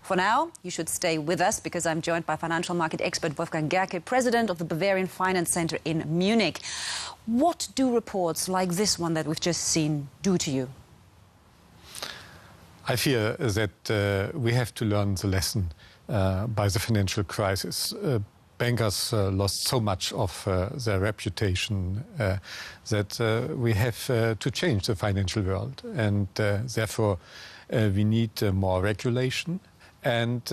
For now, you should stay with us because I'm joined by financial market expert Wolfgang Gerke, President of the Bavarian Financial Center in Munich. What do reports like this one that we've just seen do to you? I fear that we have to learn the lesson by the financial crisis. Bankers lost so much of their reputation that we have to change the financial world. And therefore, we need more regulation. And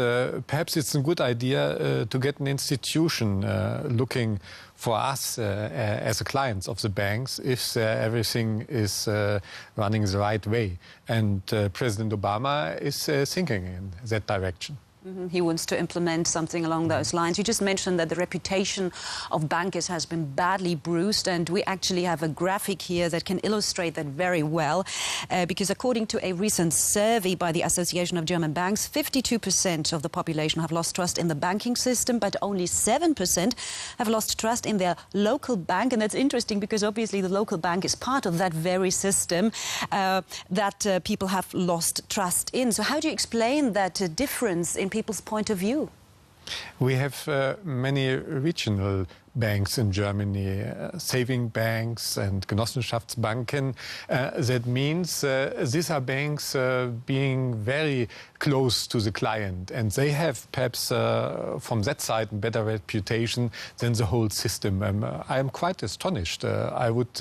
perhaps it's a good idea to get an institution looking for us as a clients of the banks if everything is running the right way. And President Obama is thinking in that direction. He wants to implement something along those lines. You just mentioned that the reputation of bankers has been badly bruised, and we actually have a graphic here that can illustrate that very well. Because according to a recent survey by the Association of German Banks, 52% of the population have lost trust in the banking system, but only 7% have lost trust in their local bank. And that's interesting because obviously the local bank is part of that very system that people have lost trust in. So how do you explain that difference in people's point of view? We have many regional banks in Germany, saving banks and Genossenschaftsbanken. That means these are banks being very close to the client, and they have perhaps from that side a better reputation than the whole system. I am quite astonished. I would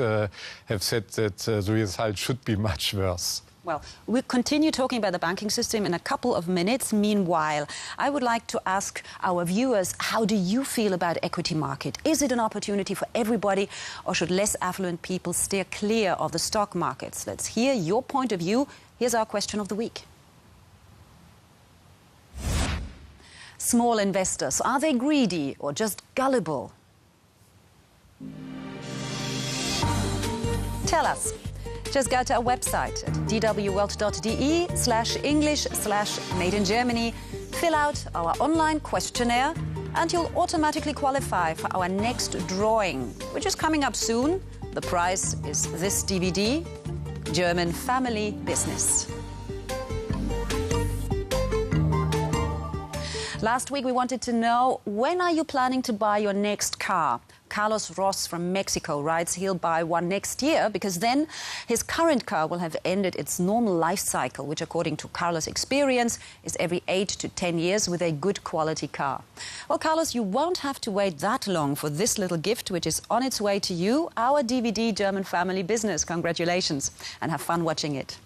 have said that the result should be much worse. Well, we'll continue talking about the banking system in a couple of minutes. Meanwhile, I would like to ask our viewers, how do you feel about equity market? Is it an opportunity for everybody, or should less affluent people steer clear of the stock markets? Let's hear your point of view. Here's our question of the week. Small investors, are they greedy or just gullible? Tell us. Just go to our website at dwworld.de/English/Made in Germany. Fill out our online questionnaire and you'll automatically qualify for our next drawing, which is coming up soon. The prize is this DVD, German Family Business. Last week we wanted to know, when are you planning to buy your next car? Carlos Ross from Mexico writes he'll buy one next year because then his current car will have ended its normal life cycle, which according to Carlos' experience is every 8 to 10 years with a good quality car. Well, Carlos, you won't have to wait that long for this little gift, which is on its way to you, our DVD German Family Business. Congratulations and have fun watching it.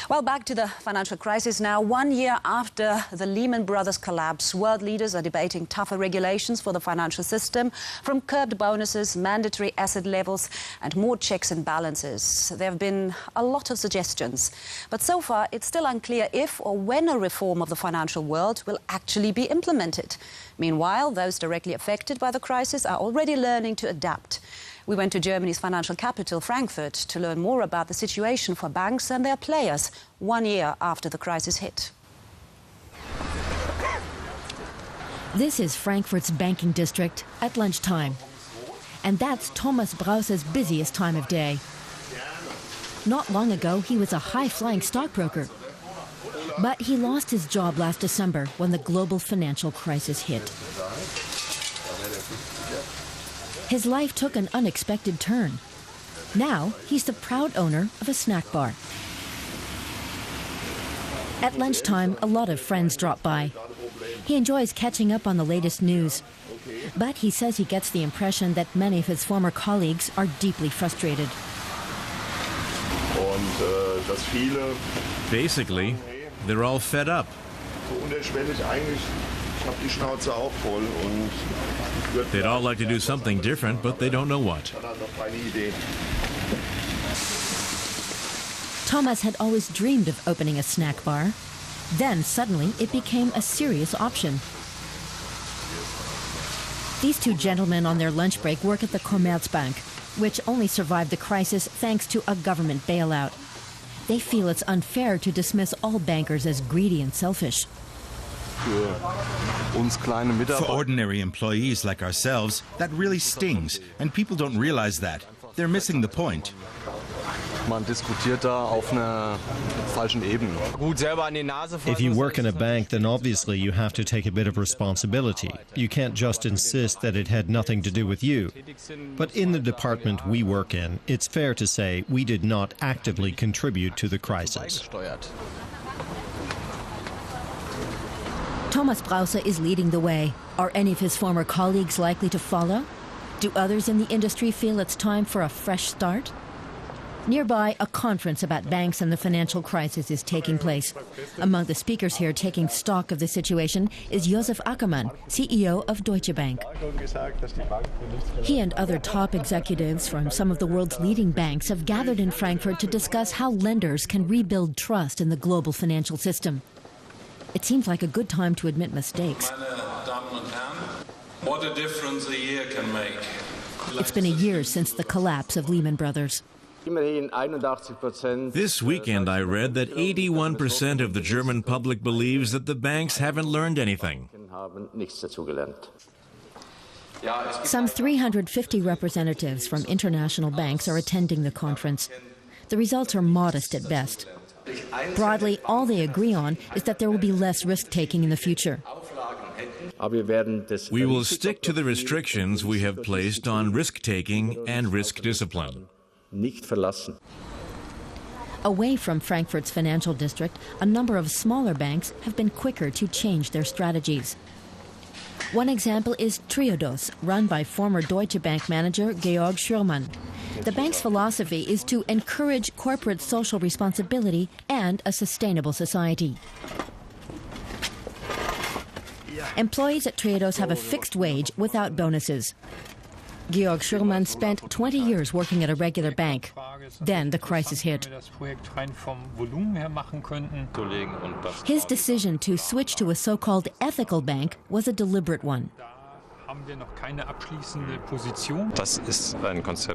Well, back to the financial crisis now. 1 year after the Lehman Brothers collapse, world leaders are debating tougher regulations for the financial system, from curbed bonuses, mandatory asset levels, and more checks and balances. There have been a lot of suggestions. But so far, it's still unclear if or when a reform of the financial world will actually be implemented. Meanwhile, those directly affected by the crisis are already learning to adapt. We went to Germany's financial capital, Frankfurt, to learn more about the situation for banks and their players 1 year after the crisis hit. This is Frankfurt's banking district at lunchtime. And that's Thomas Brause's busiest time of day. Not long ago, he was a high-flying stockbroker. But he lost his job last December when the global financial crisis hit. His life took an unexpected turn. Now, he's the proud owner of a snack bar. At lunchtime, a lot of friends drop by. He enjoys catching up on the latest news. But he says he gets the impression that many of his former colleagues are deeply frustrated. Basically, they're all fed up. They'd all like to do something different, but they don't know what. Thomas had always dreamed of opening a snack bar. Then suddenly it became a serious option. These two gentlemen on their lunch break work at the Commerzbank, which only survived the crisis thanks to a government bailout. They feel it's unfair to dismiss all bankers as greedy and selfish. For ordinary employees like ourselves, that really stings, and people don't realize that. They're missing the point. Man diskutiert da auf einer falschen Ebene. If you work in a bank, then obviously you have to take a bit of responsibility. You can't just insist that it had nothing to do with you. But in the department we work in, it's fair to say we did not actively contribute to the crisis. Thomas Brause is leading the way. Are any of his former colleagues likely to follow? Do others in the industry feel it's time for a fresh start? Nearby, a conference about banks and the financial crisis is taking place. Among the speakers here taking stock of the situation is Josef Ackermann, CEO of Deutsche Bank. He and other top executives from some of the world's leading banks have gathered in Frankfurt to discuss how lenders can rebuild trust in the global financial system. It seems like a good time to admit mistakes. What a difference a year can make. It's been a year since the collapse of Lehman Brothers. This weekend I read that 81% of the German public believes that the banks haven't learned anything. Some 350 representatives from international banks are attending the conference. The results are modest at best. Broadly, all they agree on is that there will be less risk-taking in the future. We will stick to the restrictions we have placed on risk-taking and risk discipline. Away from Frankfurt's financial district, a number of smaller banks have been quicker to change their strategies. One example is Triodos, run by former Deutsche Bank manager Georg Schürmann. The bank's philosophy is to encourage corporate social responsibility and a sustainable society. Employees at Triodos have a fixed wage without bonuses. Georg Schürmann spent 20 years working at a regular bank. Then the crisis hit. His decision to switch to a so-called ethical bank was a deliberate one.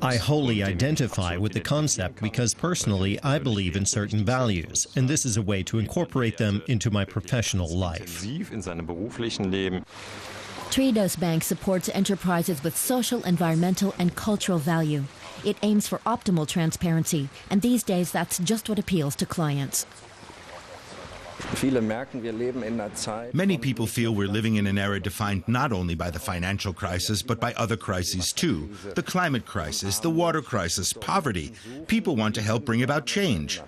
I wholly identify with the concept because personally I believe in certain values, and this is a way to incorporate them into my professional life. Triodos Bank supports enterprises with social, environmental, and cultural value. It aims for optimal transparency, and these days that's just what appeals to clients. Many people feel we're living in an era defined not only by the financial crisis, but by other crises too. The climate crisis, the water crisis, poverty. People want to help bring about change.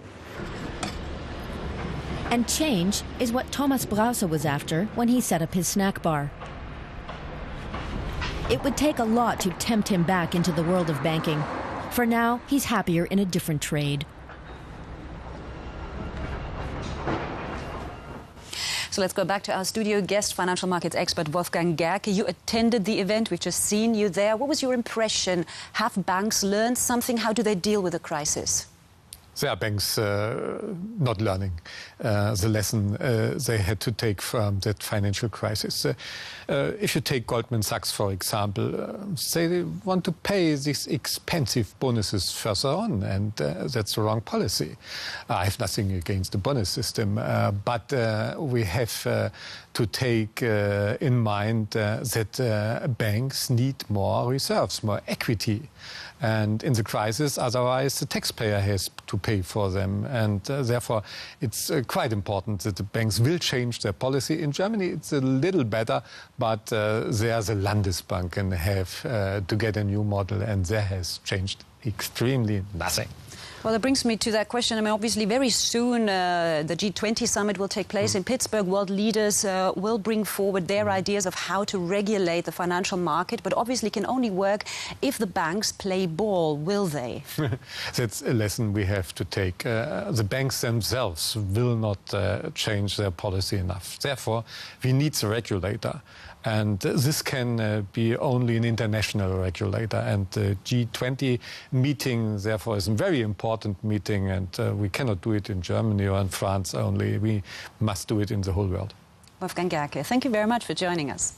And change is what Thomas Brause was after when he set up his snack bar. It would take a lot to tempt him back into the world of banking. For now, he's happier in a different trade. So let's go back to our studio guest, financial markets expert Wolfgang Gerke. You attended the event. We've just seen you there. What was your impression? Have banks learned something? How do they deal with the crisis? There are banks not learning the lesson they had to take from that financial crisis. If you take Goldman Sachs, for example, they want to pay these expensive bonuses further on, and that's the wrong policy. I have nothing against the bonus system, but we have to take in mind that banks need more reserves, more equity. And in the crisis, otherwise the taxpayer has to pay for them. And therefore, it's quite important that the banks will change their policy. In Germany, it's a little better, but there the Landesbank can have to get a new model, and there has changed extremely nothing. Well, that brings me to that question. I mean, obviously, very soon the G20 summit will take place in Pittsburgh. World leaders will bring forward their ideas of how to regulate the financial market, but obviously can only work if the banks play ball, will they? That's a lesson we have to take. The banks themselves will not change their policy enough. Therefore, we need the regulator. And this can be only an international regulator. And the G20 meeting, therefore, is a very important meeting. And we cannot do it in Germany or in France only. We must do it in the whole world. Wolfgang Gerke, thank you very much for joining us.